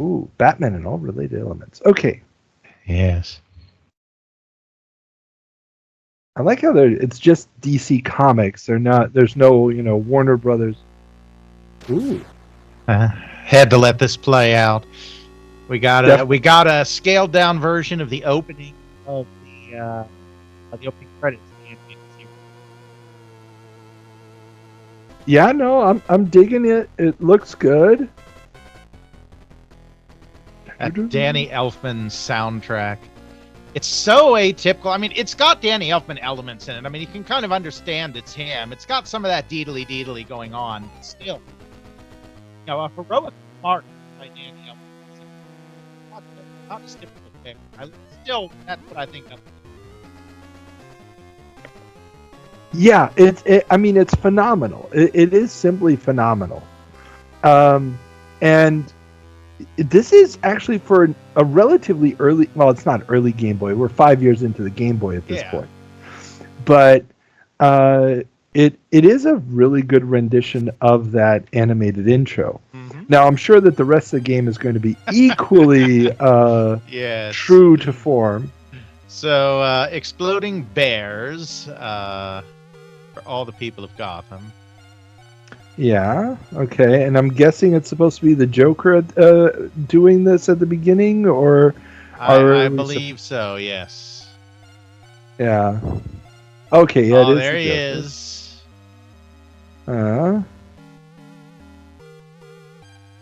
Ooh, Batman and all related elements. Okay. Yes. I like how it's just DC Comics. There's no, Warner Brothers. Ooh. Had to let this play out. We got Def- a scaled down version of the opening of the opening credits. Yeah, no, I'm digging it. It looks good. That Danny Elfman soundtrack. It's so atypical. I mean, it's got Danny Elfman elements in it. I mean, you can kind of understand it's him. It's got some of that deedly going on, but still, a heroic mark by Danny Elfman. Not a typical pick. Still, that's what I think of. Yeah, it's phenomenal. It is simply phenomenal. And this is actually for a relatively early. Well, it's not early Game Boy. We're 5 years into the Game Boy at this point. But it is a really good rendition of that animated intro. Mm-hmm. Now, I'm sure that the rest of the game is going to be equally true to form. So, exploding bears for all the people of Gotham. Yeah, okay. And I'm guessing it's supposed to be the Joker doing this at the beginning, or... I believe so, yes. Yeah. Okay, yeah, oh, there he is.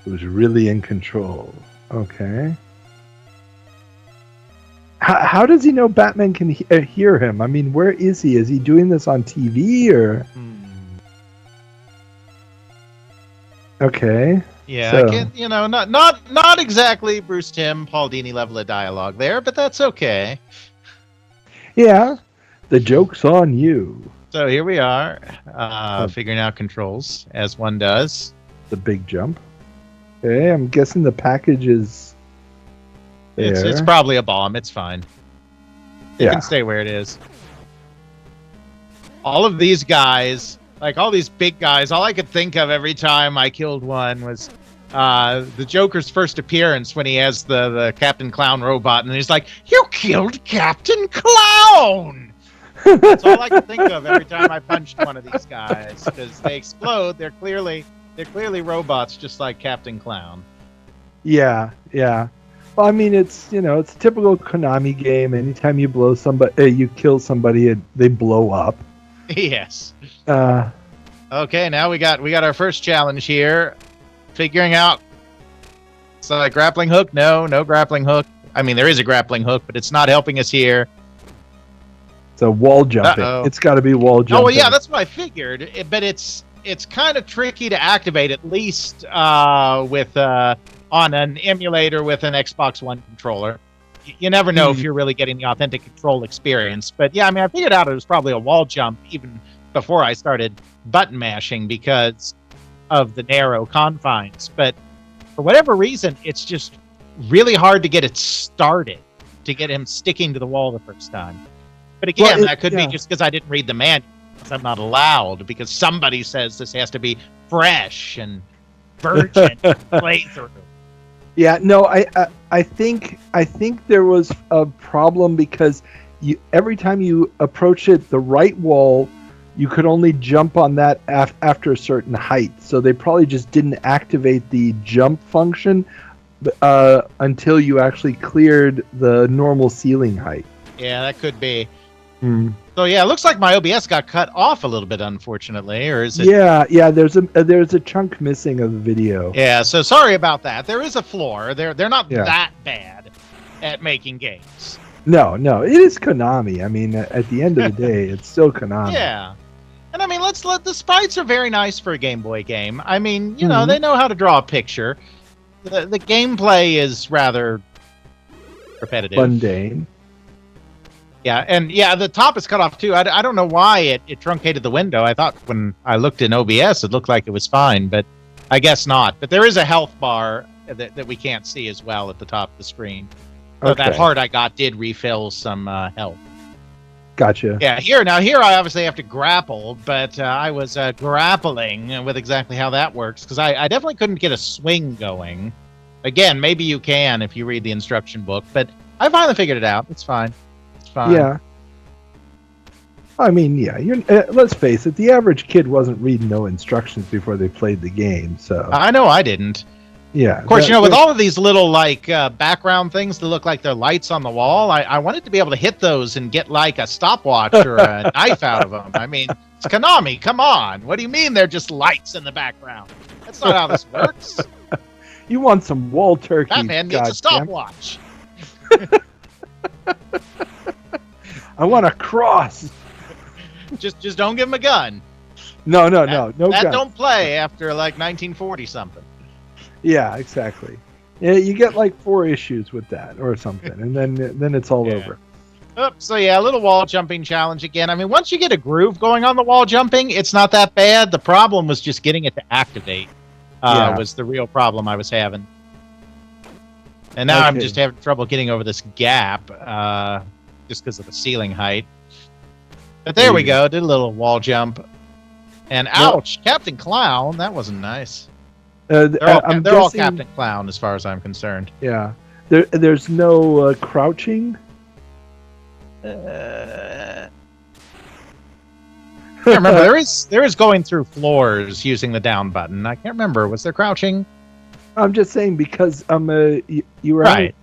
Who's really in control. Okay. How does he know Batman can hear him? I mean, where is he? Is he doing this on TV, or... Okay. Yeah, so. I can, not exactly Bruce Timm, Paul Dini level of dialogue there, but that's okay. Yeah, the joke's on you. So here we are, figuring out controls, as one does. The big jump. Okay, I'm guessing the package is there. It's probably a bomb, it's fine. It can stay where it is. All of these guys... Like, all these big guys, all I could think of every time I killed one was the Joker's first appearance when he has the Captain Clown robot, and he's like, "You killed Captain Clown!" That's all I could think of every time I punched one of these guys, because they explode. They're clearly robots, just like Captain Clown. Yeah. Well, I mean, it's a typical Konami game. Anytime you blow somebody, you kill somebody, they blow up. Yes. Okay, now we got our first challenge here. Figuring out. So, like, grappling hook? No grappling hook. I mean, there is a grappling hook, but it's not helping us here. It's a wall jumping. It's got to be wall jumping. Oh, well, yeah, that's what I figured. But it's kind of tricky to activate, at least with on an emulator with an Xbox One controller. You never know if you're really getting the authentic control experience. But yeah, I mean, I figured out it was probably a wall jump even before I started button mashing because of the narrow confines. But for whatever reason, it's just really hard to get it started, to get him sticking to the wall the first time. But again, that could be just because I didn't read the manual, because I'm not allowed, because somebody says this has to be fresh and virgin playthrough. Yeah, no, I think there was a problem because every time you approach it the right wall, you could only jump on that after a certain height. So they probably just didn't activate the jump function until you actually cleared the normal ceiling height. Yeah, that could be. So yeah, it looks like my OBS got cut off a little bit, unfortunately, or is it? Yeah. There's a chunk missing of the video. Yeah, so sorry about that. There is a floor. They're not that bad at making games. No, it is Konami. I mean, at the end of the day, it's still Konami. Yeah, and I mean, the sprites are very nice for a Game Boy game. I mean, they know how to draw a picture. The gameplay is rather repetitive, mundane. Yeah, and the top is cut off too. I don't know why it truncated the window. I thought when I looked in OBS, it looked like it was fine, but I guess not. But there is a health bar that we can't see as well at the top of the screen. So that heart I got did refill some health. Gotcha. Yeah, here I obviously have to grapple, but I was grappling with exactly how that works, because I definitely couldn't get a swing going. Again, maybe you can if you read the instruction book, but I finally figured it out. It's fine. It's fine. Yeah. I mean, yeah. Let's face it. The average kid wasn't reading no instructions before they played the game. So I know I didn't. yeah. Of course, with all of these little background things that look like they're lights on the wall, I wanted to be able to hit those and get like a stopwatch or a knife out of them. I mean, it's Konami. Come on. What do you mean they're just lights in the background? That's not how this works. You want some wall turkey? Batman needs a stopwatch. I want a cross. Just don't give him a gun. No That gun. don't play after like 1940 something. Yeah, exactly. Yeah, you get like 4 issues with that or something, and then it's all over. So yeah, a little wall jumping challenge again. I mean, once you get a groove going on the wall jumping, it's not that bad. The problem was just getting it to activate. Was the real problem I was having. And now I'm just having trouble getting over this gap just because of the ceiling height. But there we go. Did a little wall jump. And ouch, Captain Clown. That wasn't nice. They're all Captain Clown as far as I'm concerned. Yeah. There's no crouching. I can't remember. There is going through floors using the down button. I can't remember. Was there crouching? I'm just saying because you were right.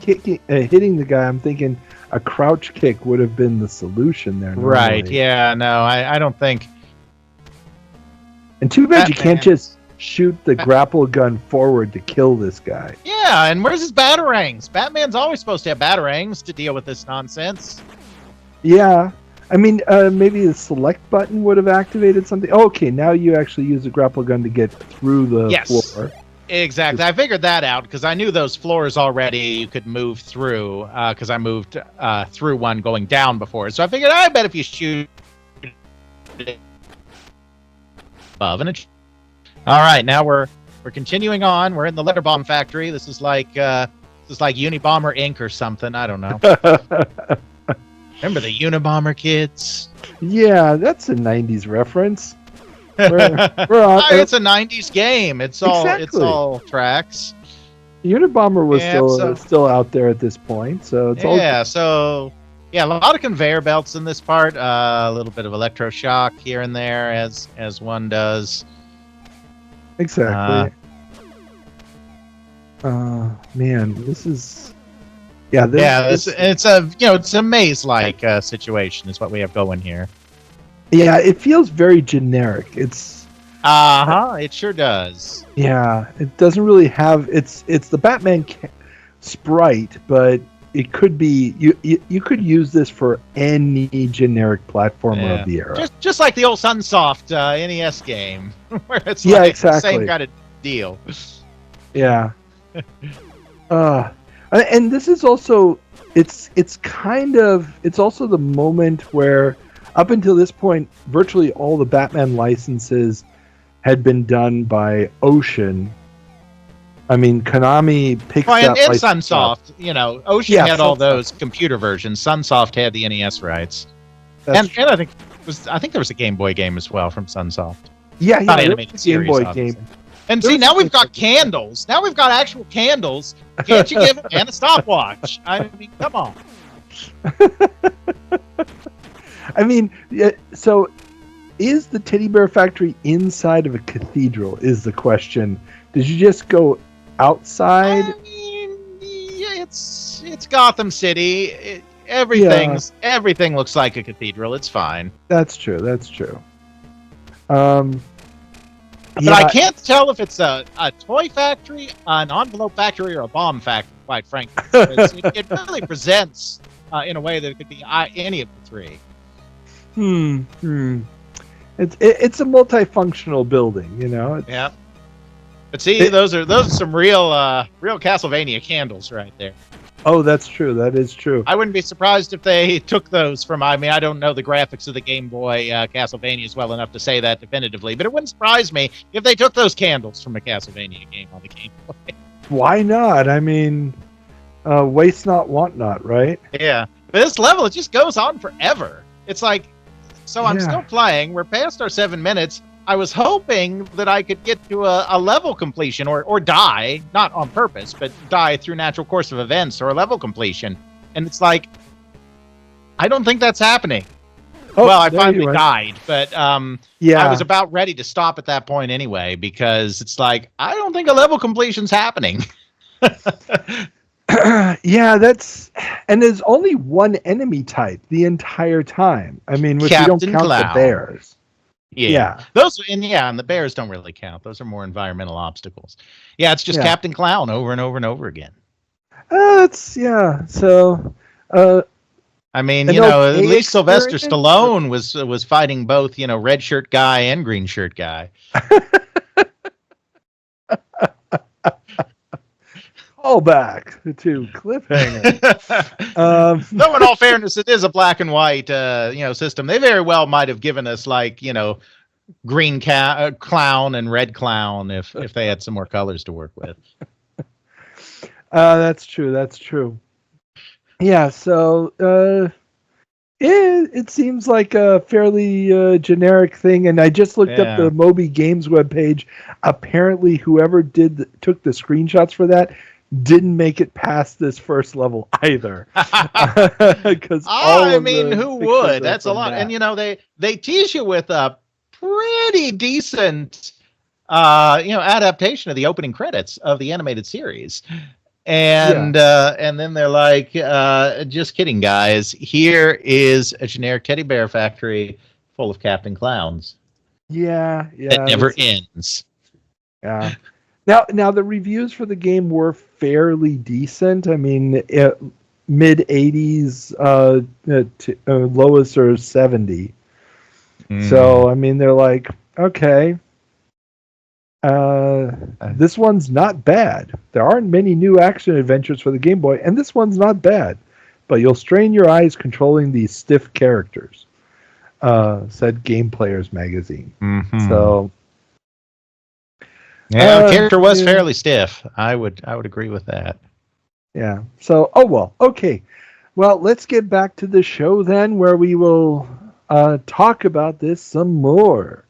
hitting the guy. I'm thinking a crouch kick would have been the solution there. Normally. Right. Yeah. No, I don't think. And too bad you can't just shoot the grapple gun forward to kill this guy. Yeah. And where's his batarangs? Batman's always supposed to have batarangs to deal with this nonsense. Yeah. I mean, maybe the select button would have activated something. Okay, now you actually use the grapple gun to get through the floor. Exactly. I figured that out because I knew those floors already you could move through because I moved through one going down before. So I figured, I bet if you shoot above and all right, now we're continuing on. We're in the letter bomb factory. This is like Unabomber Inc. or something. I don't know. Remember the Unabomber kids? Yeah, that's a 90s reference. We're on, it's a 90s game. It's all tracks. Unabomber was still out there at this point, so it's all a lot of conveyor belts in this part. A little bit of electroshock here and there, as one does. Exactly. Man, this is. It's a maze-like situation is what we have going here. Yeah, it feels very generic. It's it sure does. Yeah, it doesn't really have it's the Batman sprite, but it could be you could use this for any generic platformer of the era. Just like the old Sunsoft NES game, where it's exactly the same kind of deal. Yeah. And this is also it's also the moment where up until this point virtually all the Batman licenses had been done by Ocean. I mean, Konami picked up and Sunsoft, Ocean had all those computer versions. Sunsoft had the NES rights. And I think there was a Game Boy game as well from Sunsoft. Yeah, not animated series, Game Boy obviously. game. And see, now we've got candles. Now we've got actual candles. Can't you give and a stopwatch? I mean, come on. I mean, so is the Teddy Bear Factory inside of a cathedral? Is the question. Did you just go outside? I mean, it's Gotham City. Everything looks like a cathedral. It's fine. That's true. But I can't tell if it's a toy factory, an envelope factory, or a bomb factory, quite frankly. It really presents in a way that it could be any of the three. It's a multifunctional building, Yeah. But see, those are some real Castlevania candles right there. Oh, that's true. That is true. I wouldn't be surprised if they took those from. I mean, I don't know the graphics of the Game Boy Castlevanias well enough to say that definitively, but it wouldn't surprise me if they took those candles from a Castlevania game on the Game Boy. Why not? I mean, waste not, want not, right? Yeah. But this level, it just goes on forever. It's like, so I'm still playing. We're past our 7 minutes, I was hoping that I could get to a level completion or die, not on purpose, but die through natural course of events or a level completion. And it's like, I don't think that's happening. Oh, well, I there finally you went. died, but I Yeah. was about ready to stop at that point anyway, because it's like, I don't think a level completion's happening. Yeah, and there's only one enemy type the entire time. I mean, if you don't Captain count the Clown. bears. Yeah. And the bears don't really count. Those are more environmental obstacles. Yeah, it's just Yeah. Captain Clown over and over and over again. So, I mean, an at okay least Sylvester experience? Stallone was fighting both, red shirt guy and green shirt guy. Call back to cliffhanger. Though, in all fairness, it is a black and white, system. They very well might have given us green clown and red clown if they had some more colors to work with. That's true. Yeah, so it seems like a fairly generic thing, and I just looked up the Moby Games webpage. Apparently, whoever took the screenshots for that didn't make it past this first level either. Because who would? That's a lot. That. And they tease you with a pretty decent adaptation of the opening credits of the animated series. And then they're like, just kidding, guys. Here is a generic teddy bear factory full of Captain Clowns. Yeah. That never ends. Yeah. Now the reviews for the game were fairly decent. I mean, mid 80s, lowest are 70. So I mean, they're like, okay. This one's not bad. There aren't many new action adventures for the Game Boy, and this one's not bad. But you'll strain your eyes controlling these stiff characters, said Game Players magazine. Mm-hmm. So, the character was fairly stiff. I would agree with that. Yeah. So, okay. Well, let's get back to the show then, where we will talk about this some more.